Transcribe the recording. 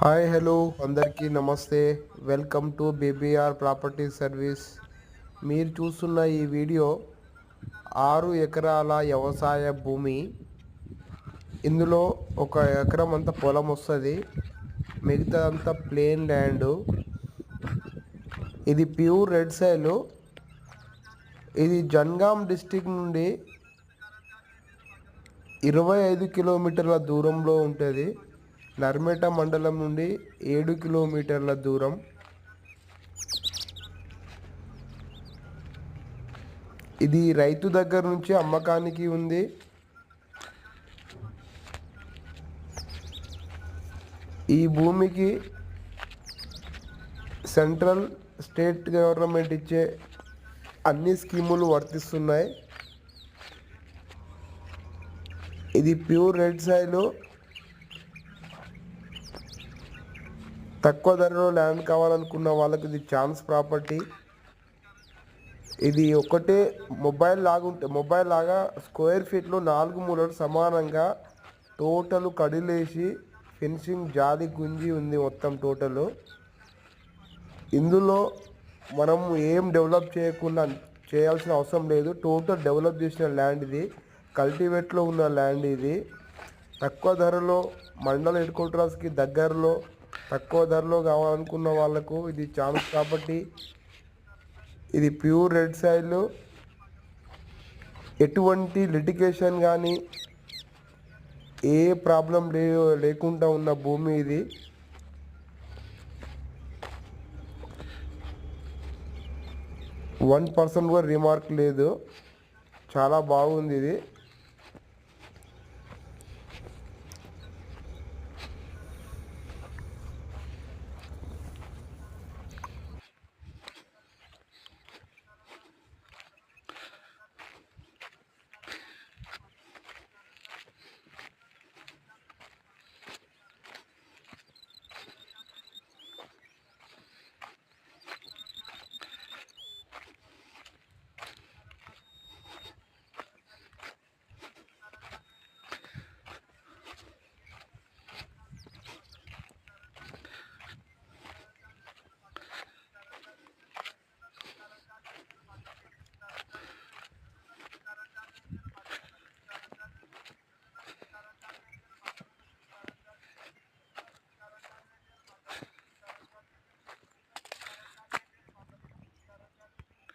Hi hello అందరికీ నమస్తే. Welcome to BBR property service. మీరు చూస్తున్న ఈ వీడియో 6 ఎకరాల వ్యవసాయ భూమి. ఇందులో 1 ఎకరం అంతా పొలం వస్తుంది, మిగతా అంతా ప్లేన్ ల్యాండ్. ఇది ప్యూర్ రెడ్ సైల్. ఇది జన్గాం డిస్టిక్ నుండి 25 కిలోమీటర్ల దూరంలో ఉంటుంది. నర్మేట మండలం నుండి 7 కిలోమీటర్ల దూరం. ఇది రైతు దగ్గర నుంచి అమ్మకానికి ఉంది. ఈ భూమికి సెంట్రల్ స్టేట్ గవర్నమెంట్ ఇచ్చే అన్ని స్కీములు వర్తిస్తున్నాయి. ఇది ప్యూర్ రెడ్ సైల్. తక్కువ ధరలో ల్యాండ్ కావాలనుకున్న వాళ్ళకి ఇది ఛాన్స్ ప్రాపర్టీ. ఇది ఒకటే మొబైల్ లాగా స్క్వేర్ ఫీట్లో 4 మూలలు సమానంగా టోటల్ కడిలేసి ఫెన్సింగ్ జాలి గుంజి ఉంది మొత్తం టోటల్. ఇందులో మనం ఏం డెవలప్ చేయాల్సిన అవసరం లేదు. టోటల్ డెవలప్ చేసిన ల్యాండ్ ఇది. కల్టివేట్లో ఉన్న ల్యాండ్ ఇది. తక్కువ ధరలో మండల హెడ్ క్వార్టర్స్కి దగ్గరలో తక్కువ ధరలో కావాలనుకున్న వాళ్ళకు ఇది ఛాన్స్ ప్రాపర్టీ. ఇది ప్యూర్ రెడ్ సైల్. ఎటువంటి లిటిగేషన్ కానీ ఏ ప్రాబ్లం లేకుండా ఉన్న భూమి ఇది. %1 కూడా రిమార్క్ లేదు. చాలా బాగుంది ఇది.